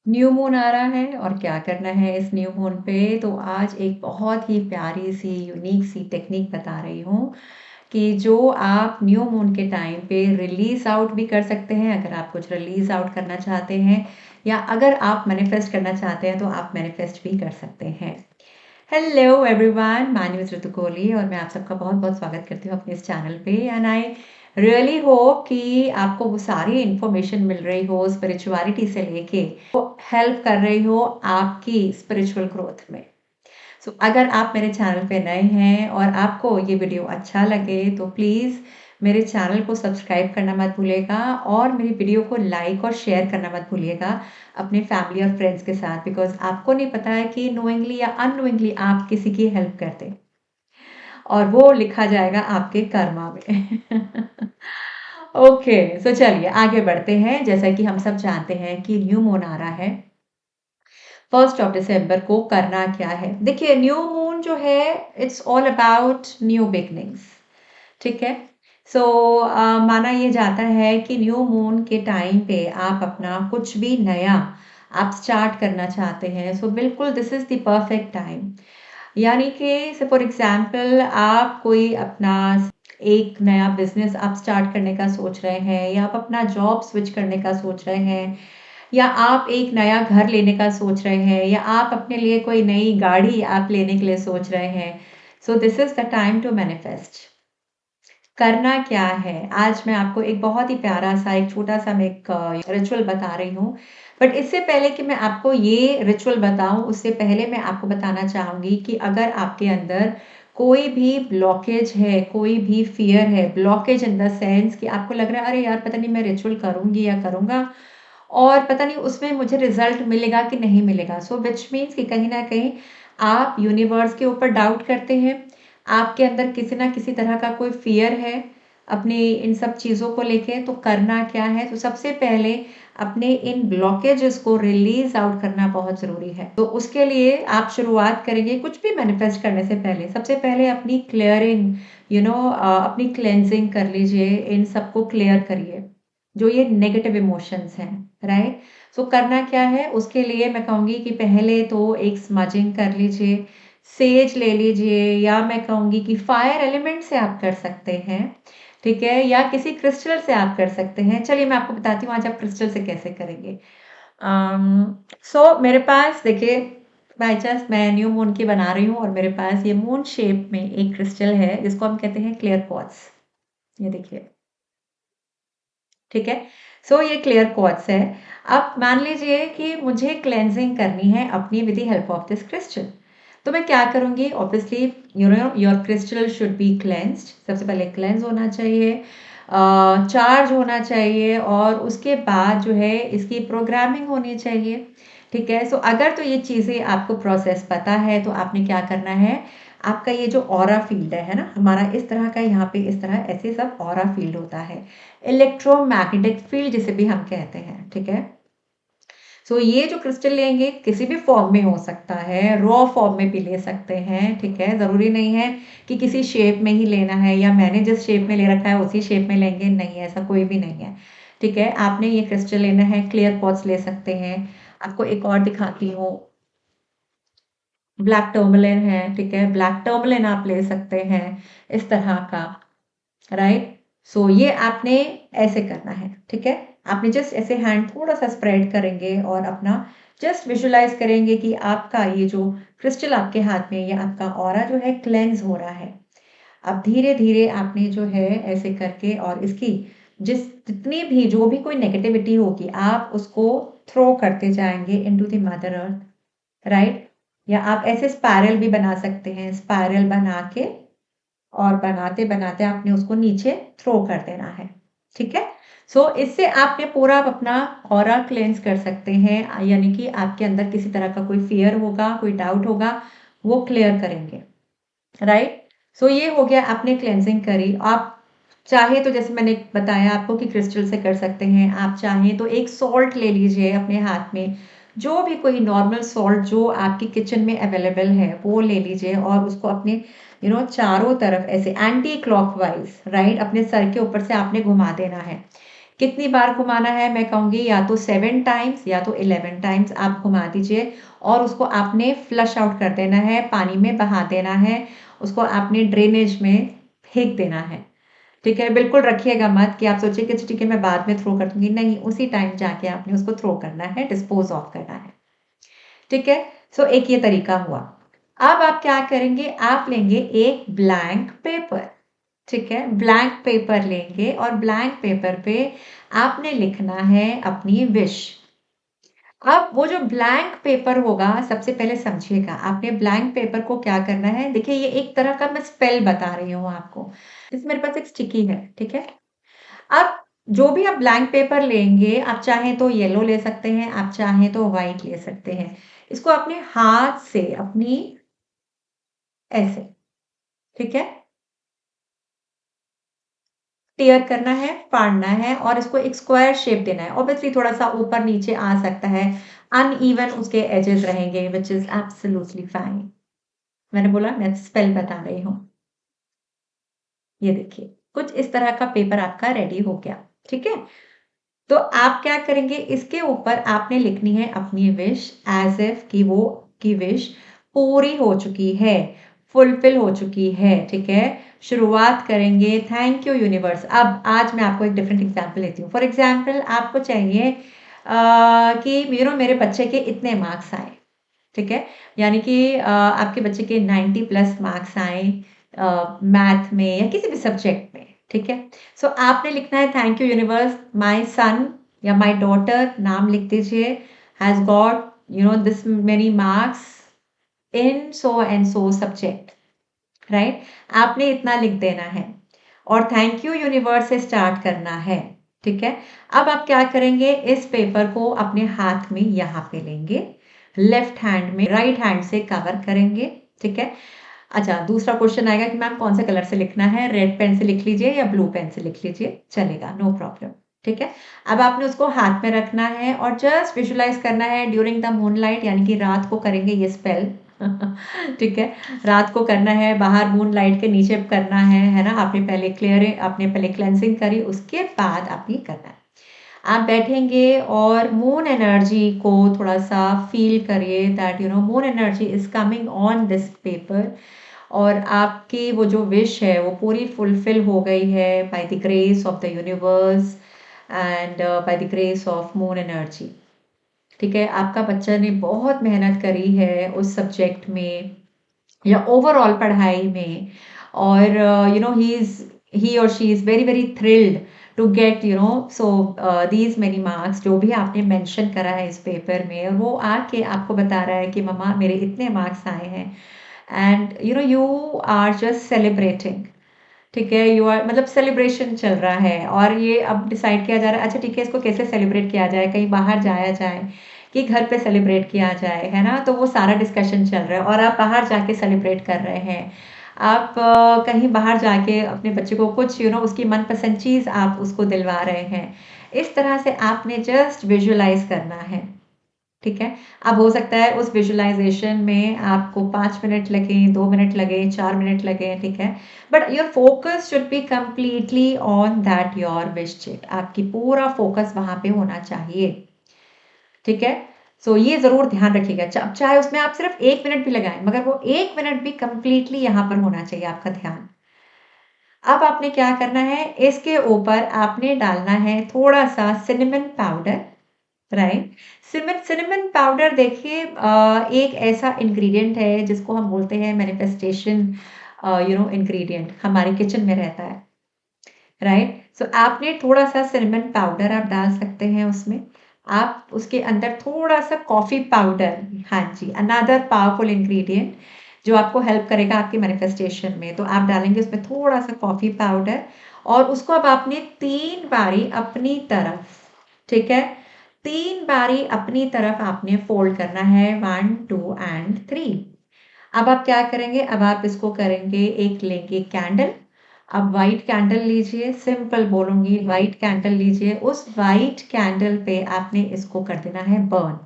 New moon आ रहा है और क्या करना है इस न्यू मून पे, तो आज एक बहुत ही प्यारी सी यूनिक सी टेक्निक बता रही हूँ कि जो आप न्यू मून के टाइम पे रिलीज आउट भी कर सकते हैं, अगर आप कुछ रिलीज आउट करना चाहते हैं या अगर आप मैनिफेस्ट करना चाहते हैं तो आप मैनिफेस्ट भी कर सकते हैं। Hello everyone, my name is Ritu Kohli और मैं आप सबका बहुत बहुत स्वागत करती हूँ अपने इस चैनल पे। एंड आई रियली होप कि आपको वो सारी इंफॉर्मेशन मिल रही हो स्पिरिचुअलिटी से लेके, वो हेल्प कर रही हो आपकी स्पिरिचुअल ग्रोथ में। अगर आप मेरे चैनल पे नए हैं और आपको ये वीडियो अच्छा लगे तो प्लीज़ मेरे चैनल को सब्सक्राइब करना मत भूलिएगा और मेरी वीडियो को लाइक और शेयर करना मत भूलिएगा अपने फैमिली और फ्रेंड्स के साथ, बिकॉज आपको नहीं पता है कि नोइंगली या अननोइंगली आप किसी की हेल्प करते और वो लिखा जाएगा आपके कर्मा में। ओके, सो चलिए आगे बढ़ते हैं। जैसा कि हम सब जानते हैं कि न्यू मून आ रहा है 1 दिसंबर को। करना क्या है, देखिए न्यू मून जो है it's all about new beginnings. ठीक है। सो माना ये जाता है कि न्यू मून के टाइम पे आप अपना कुछ भी नया आप स्टार्ट करना चाहते हैं, सो बिल्कुल this is the perfect time. यानी कि से फॉर एग्जांपल आप कोई अपना एक नया बिजनेस आप स्टार्ट करने का सोच रहे हैं, या आप अपना जॉब स्विच करने का सोच रहे हैं, या आप एक नया घर लेने का सोच रहे हैं, या आप अपने लिए कोई नई गाड़ी आप लेने के लिए सोच रहे हैं। So this is the time to manifest. करना क्या है, आज मैं आपको एक बहुत ही प्यारा सा एक छोटा सा मैं एक रिचुअल बता रही हूँ। बट इससे पहले कि मैं आपको ये रिचुअल बताऊं, उससे पहले मैं आपको बताना चाहूंगी कि अगर आपके अंदर कोई भी ब्लॉकेज है, कोई भी फियर है, ब्लॉकेज इन द सेंस कि आपको लग रहा है अरे यार पता नहीं मैं रिचुअल करूंगी या करूंगा और पता नहीं उसमें मुझे रिजल्ट मिलेगा कि नहीं मिलेगा, सो विच मीन्स कि कहीं ना कहीं आप यूनिवर्स के ऊपर डाउट करते हैं, आपके अंदर किसी ना किसी तरह का कोई फियर है अपने इन सब चीज़ों को लेके। तो करना क्या है, तो सबसे पहले अपने इन ब्लॉकेजेस को रिलीज आउट करना बहुत ज़रूरी है। तो उसके लिए आप शुरुआत करेंगे कुछ भी मैनिफेस्ट करने से पहले, सबसे पहले अपनी क्लियरिंग अपनी क्लेंजिंग कर लीजिए, इन सबको क्लियर करिए जो ये नेगेटिव इमोशंस हैं, राइट। सो करना क्या है, उसके लिए मैं कहूँगी कि पहले तो एक स्मजिंग कर लीजिए, सेज ले लीजिए, या मैं कहूँगी कि फायर एलिमेंट से आप कर सकते हैं। ठीक है, या किसी क्रिस्टल से आप कर सकते हैं। चलिए मैं आपको बताती हूँ आज आप क्रिस्टल से कैसे करेंगे। मेरे पास देखिए, बाई चांस मैं न्यू मून की बना रही हूँ और मेरे पास ये मून शेप में एक क्रिस्टल है जिसको हम कहते हैं क्लियर क्वार्ट्ज। ये देखिए, ठीक है। ये क्लियर क्वार्ट्ज है। अब मान लीजिए कि मुझे क्लेंजिंग करनी है अपनी with the help of this crystal. तो मैं क्या करूंगी, obviously your crystal should be cleansed. सबसे पहले क्लेंस होना चाहिए, चार्ज होना चाहिए, और उसके बाद जो है इसकी प्रोग्रामिंग होनी चाहिए। ठीक है। अगर तो ये चीज़ें आपको प्रोसेस पता है तो आपने क्या करना है, आपका ये जो ऑरा फील्ड है ना हमारा, इस तरह का यहाँ पे इस तरह ऐसे सब ऑरा फील्ड होता है, इलेक्ट्रोमैग्नेटिक फील्ड जिसे भी हम कहते हैं। ठीक है। ये जो क्रिस्टल लेंगे किसी भी फॉर्म में हो सकता है, रॉ फॉर्म में भी ले सकते हैं। ठीक है, ज़रूरी नहीं है कि किसी शेप में ही लेना है, या मैंने जिस शेप में ले रखा है उसी शेप में लेंगे, नहीं, ऐसा कोई भी नहीं है। ठीक है, आपने ये क्रिस्टल लेना है, क्लियर क्वार्ट्ज ले सकते हैं। आपको एक और दिखाती हूँ, ब्लैक टर्मलिन है। ठीक है, ब्लैक टर्मलिन आप ले सकते हैं इस तरह का, राइट। ये आपने ऐसे करना है। ठीक है, आपने जस्ट ऐसे हैंड थोड़ा सा स्प्रेड करेंगे और अपना जस्ट विजुलाइज करेंगे कि आपका ये जो क्रिस्टल आपके हाथ में, ये आपका ऑरा जो है क्लेंस हो रहा है। अब धीरे धीरे आपने जो है ऐसे करके और इसकी जितनी भी जो भी कोई नेगेटिविटी होगी आप उसको थ्रो करते जाएंगे into the mother earth, right. या आप ऐसे स्पायरल भी बना सकते हैं, स्पायरल बना के और बनाते बनाते आपने उसको नीचे थ्रो कर देना है। ठीक है। इससे आपने पूरा अपना ऑरा क्लेंस कर सकते हैं, यानी कि आपके अंदर किसी तरह का कोई फियर होगा, कोई डाउट होगा, वो क्लियर करेंगे, राइट। ये हो गया, आपने क्लेंजिंग करी। आप चाहे तो जैसे मैंने बताया आपको कि क्रिस्टल से कर सकते हैं, आप चाहें तो एक सॉल्ट ले लीजिए अपने हाथ में, जो भी कोई नॉर्मल सॉल्ट जो आपकी किचन में अवेलेबल है वो ले लीजिए, और उसको अपने चारों तरफ ऐसे एंटी क्लॉकवाइज, राइट, अपने सर के ऊपर से आपने घुमा देना है। कितनी बार घुमाना है, मैं कहूँगी या तो 7 टाइम्स या तो 11 टाइम्स आप घुमा दीजिए और उसको आपने फ्लश आउट कर देना है, पानी में बहा देना है, उसको आपने ड्रेनेज में फेंक देना है। ठीक है, बिल्कुल रखिएगा मत कि आप सोचिए कि ठीक है मैं बाद में थ्रो कर दूंगी, नहीं, उसी टाइम जाके आपने उसको थ्रो करना है, डिस्पोज ऑफ करना है। ठीक है, सो एक ये तरीका हुआ। अब आप क्या करेंगे, आप लेंगे एक ब्लैंक पेपर। ठीक है, ब्लैंक पेपर लेंगे और ब्लैंक पेपर पे आपने लिखना है अपनी विश। अब वो जो ब्लैंक पेपर होगा, सबसे पहले समझिएगा, आपने ब्लैंक पेपर को क्या करना है, देखिए ये एक तरह का मैं स्पेल बता रही हूँ आपको। इसमें मेरे पास एक स्टिकी है, ठीक है। अब जो भी आप ब्लैंक पेपर लेंगे, आप चाहें तो येलो ले सकते हैं, आप चाहें तो व्हाइट ले सकते हैं। इसको अपने हाथ से अपनी ऐसे, ठीक है, टेयर करना है, फाड़ना है और इसको एक स्क्वायर शेप देना है। ऑब्वियसली थोड़ा सा ऊपर नीचे आ सकता है, अनइवन उसके एजेस रहेंगे, विच इज एब्सोल्युटली फाइन। मैंने बोला मैं स्पेल बता रही हूँ। ये देखिए, कुछ इस तरह का पेपर आपका रेडी हो गया। ठीक है, तो आप क्या करेंगे, इसके ऊपर आपने लिखनी है अपनी विश, एज इफ कि वो की विश पूरी हो चुकी है, फुलफिल हो चुकी है। ठीक है, शुरुआत करेंगे थैंक यू यूनिवर्स। अब आज मैं आपको एक डिफरेंट एग्जांपल लेती हूँ। फॉर एग्जांपल आपको चाहिए कि मेरे बच्चे के इतने मार्क्स आए। ठीक है, यानी कि आपके बच्चे के 90 प्लस मार्क्स आए मैथ में या किसी भी सब्जेक्ट में। ठीक है, सो आपने लिखना है thank you universe, my son या माय डॉटर, नाम लिख दीजिए, has got this many marks in so and so subject. Right, आपने इतना लिख देना है और थैंक यू यूनिवर्स से स्टार्ट करना है। ठीक है, अब आप क्या करेंगे, इस पेपर को अपने हाथ में यहाँ पे लेंगे, लेफ्ट हैंड में राइट हैंड से कवर करेंगे। ठीक है, अच्छा, दूसरा क्वेश्चन आएगा कि मैम कौन से कलर से लिखना है, रेड पेन से लिख लीजिए या ब्लू पेन से लिख लीजिए, चलेगा, नो प्रॉब्लम। ठीक है, अब आपने उसको हाथ में रखना है और जस्ट विजुलाइज करना है ड्यूरिंग द मूनलाइट, यानी कि रात को करेंगे ये स्पेल। ठीक है, रात को करना है, बाहर मून लाइट के नीचे करना है ना। आपने पहले क्लेंसिंग करी, उसके बाद आपने करना है। आप बैठेंगे और मून एनर्जी को थोड़ा सा फील करिए, that moon energy is coming on this paper और आपकी वो जो विश है वो पूरी फुलफिल हो गई है by the grace of the universe and by the grace of moon energy. ठीक है, आपका बच्चा ने बहुत मेहनत करी है उस सब्जेक्ट में या ओवरऑल पढ़ाई में, और ही और she is very very thrilled to get so these many marks, जो भी आपने मेंशन करा है इस पेपर में, और वो आके आपको बता रहा है कि मम्मा मेरे इतने मार्क्स आए हैं, and you are just celebrating. ठीक है, यू आर मतलब सेलिब्रेशन चल रहा है और ये अब डिसाइड किया जा रहा है, अच्छा ठीक है इसको कैसे सेलिब्रेट किया जाए, कहीं बाहर जाया जाए कि घर पे सेलिब्रेट किया जाए, है ना। तो वो सारा डिस्कशन चल रहा है और आप बाहर जाके सेलिब्रेट कर रहे हैं। आप कहीं बाहर जाके अपने बच्चे को कुछ उसकी मनपसंद चीज़ आप उसको दिलवा रहे हैं। इस तरह से आपने जस्ट विजुअलाइज करना है। ठीक है, अब हो सकता है उस विजुअलाइजेशन में आपको 5 मिनट लगे, 2 मिनट लगे, 4 मिनट लगे। ठीक है, but your focus should be completely on that your wish state, आपकी पूरा फोकस वहां पे होना चाहिए। ठीक है, सो ये जरूर ध्यान रखिएगा, चाहे उसमें आप सिर्फ 1 मिनट भी लगाएं, मगर वो 1 मिनट भी कंप्लीटली यहाँ पर होना चाहिए आपका ध्यान। अब आपने क्या करना है, इसके ऊपर आपने डालना है थोड़ा सा cinnamon powder. Right, cinnamon powder देखिए एक ऐसा इंग्रेडिएंट है जिसको हम बोलते हैं मैनिफेस्टेशन इंग्रेडिएंट, हमारे किचन में रहता है। राइट, सो आपने थोड़ा सा सिनेमन पाउडर आप डाल सकते हैं उसमें, आप उसके अंदर थोड़ा सा कॉफी पाउडर, हाँ जी, अनदर पावरफुल इंग्रेडिएंट जो आपको हेल्प करेगा आपकी मैनिफेस्टेशन में, तो आप डालेंगे उसमें थोड़ा सा कॉफी पाउडर और उसको अब आपने 3 बारी अपनी तरफ, ठीक है, 3 बारी अपनी तरफ आपने फोल्ड करना है, 1 2 एंड 3। अब आप क्या करेंगे, अब आप इसको करेंगे, एक लेंगे कैंडल, अब वाइट कैंडल लीजिए, सिंपल बोलूंगी, वाइट कैंडल लीजिए, उस वाइट कैंडल पे आपने इसको कर देना है बर्न।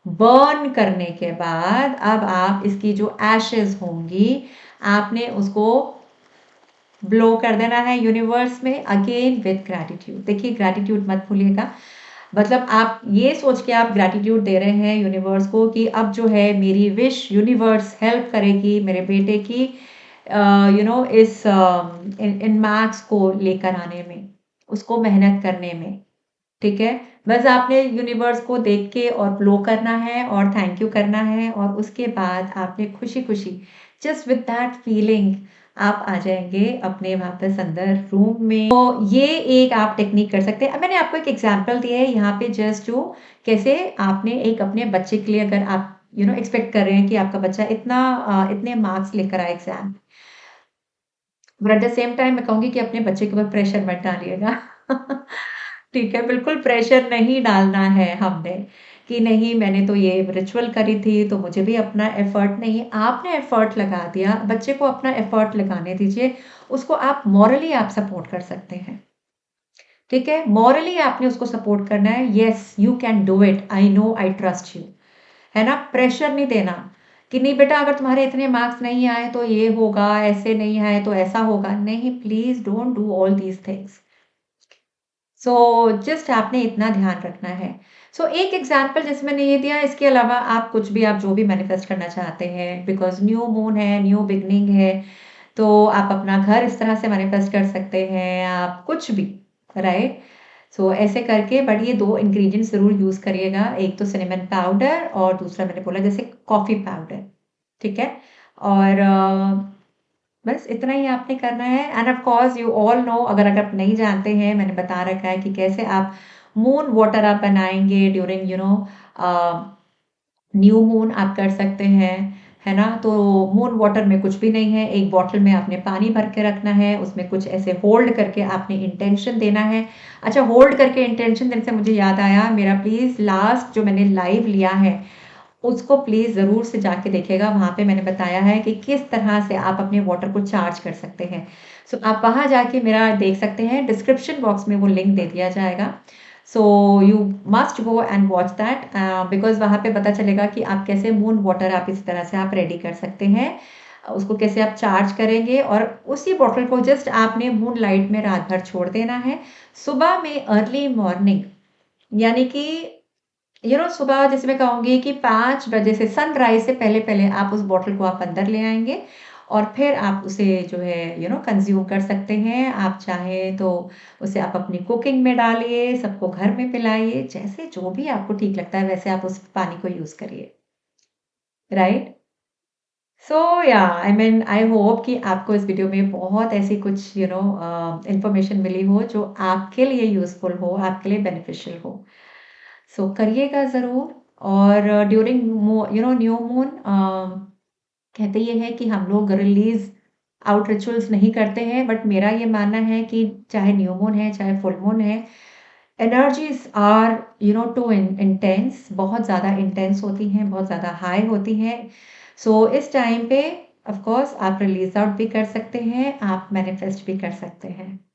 बर्न करने के बाद अब आप इसकी जो एशेज होंगी आपने उसको ब्लो कर देना है यूनिवर्स में अगेन विथ ग्रैटिट्यूड। देखिए ग्रैटिट्यूड मत भूलिएगा, मतलब आप ये सोच के आप ग्रैटिट्यूड दे रहे हैं यूनिवर्स को कि अब जो है मेरी विश यूनिवर्स हेल्प करेगी मेरे बेटे की इस इन मार्क्स को लेकर आने में, उसको मेहनत करने में। ठीक है, बस आपने यूनिवर्स को देख के और ब्लो करना है और थैंक यू करना है, और उसके बाद आपने खुशी खुशी जस्ट विद दैट फीलिंग आप आ जाएंगे अपने वापस अंदर रूम में। तो ये एक आप टेक्निक कर सकते हैं। अब मैंने आपको एक एग्जांपल दिया है यहाँ पे, जस्ट जो कैसे आपने एक अपने बच्चे के लिए, अगर आप एक्सपेक्ट कर रहे हैं कि आपका बच्चा इतने मार्क्स लेकर आए exam, but at the same time मैं कहूँगी कि अपने बच्चे के ऊपर प्रेशर मत डालिएगा। ठीक है, बिल्कुल प्रेशर नहीं डालना है हमने कि नहीं मैंने तो ये रिचुअल करी थी तो मुझे भी अपना एफर्ट, नहीं आपने एफर्ट लगा दिया, बच्चे को अपना एफर्ट लगाने दीजिए, उसको आप मॉरली आप सपोर्ट कर सकते हैं। ठीक है, मॉरली आपने उसको सपोर्ट करना है, yes you can do it, I know I trust you, है ना। प्रेशर नहीं देना कि नहीं बेटा अगर तुम्हारे इतने मार्क्स नहीं आए तो ये होगा, ऐसे नहीं आए तो ऐसा होगा, नहीं, please don't do all these things. So just आपने इतना ध्यान रखना है। एक एग्जाम्पल जैसे मैंने ये दिया, इसके अलावा आप कुछ भी, आप जो भी मैनिफेस्ट करना चाहते हैं, बिकॉज न्यू मून है, न्यू बिगनिंग है, तो आप अपना घर इस तरह से मैनिफेस्ट कर सकते हैं, आप कुछ भी, राइट। ऐसे करके, बट ये दो इंग्रेडिएंट्स जरूर यूज करिएगा, एक तो सिनेमन पाउडर और दूसरा मैंने बोला जैसे कॉफी पाउडर। ठीक है, और बस इतना ही आपने करना है। End of course you all know, अगर आप नहीं जानते हैं, मैंने बता रखा है कि कैसे आप मून वाटर आप बनाएंगे ड्यूरिंग न्यू मून आप कर सकते हैं, है ना। तो मून वाटर में कुछ भी नहीं है, एक बॉटल में आपने पानी भर के रखना है, उसमें कुछ ऐसे होल्ड करके आपने इंटेंशन देना है। अच्छा, होल्ड करके इंटेंशन देने से मुझे याद आया, मेरा प्लीज लास्ट जो मैंने लाइव लिया है उसको प्लीज जरूर से जाके देखिएगा, वहां पे मैंने बताया है कि किस तरह से आप अपने वाटर को चार्ज कर सकते हैं। आप वहां जाके मेरा देख सकते हैं, डिस्क्रिप्शन बॉक्स में वो लिंक दे दिया जाएगा। You must go and watch that, because वहां पे पता चलेगा कि आप कैसे मून वाटर आप इस तरह से आप रेडी कर सकते हैं, उसको कैसे आप चार्ज करेंगे, और उसी बॉटल को जस्ट आपने मून लाइट में रात भर छोड़ देना है। सुबह में अर्ली मॉर्निंग, यानी कि सुबह जैसे मैं कहूँगी कि 5 बजे से, सनराइज से पहले पहले आप उस बॉटल को आप अंदर ले आएंगे, और फिर आप उसे जो है कंज्यूम कर सकते हैं। आप चाहें तो उसे आप अपनी कुकिंग में डालिए, सबको घर में पिलाइए, जैसे जो भी आपको ठीक लगता है वैसे आप उस पानी को यूज करिए, राइट। या आई मीन आई होप कि आपको इस वीडियो में बहुत ऐसी कुछ इंफॉर्मेशन मिली हो जो आपके लिए यूजफुल हो, आपके लिए बेनिफिशियल हो। करिएगा ज़रूर। और ड्यूरिंग न्यू मून कहते ये हैं कि हम लोग रिलीज आउट रिचुअल्स नहीं करते हैं, बट मेरा ये मानना है कि चाहे न्यू मून है चाहे फुल मून है, एनर्जीज आर टू इंटेंस, बहुत ज़्यादा इंटेंस होती हैं, बहुत ज़्यादा हाई होती हैं। इस टाइम पे ऑफ कोर्स आप रिलीज आउट भी कर सकते हैं, आप मैनिफेस्ट भी कर सकते हैं।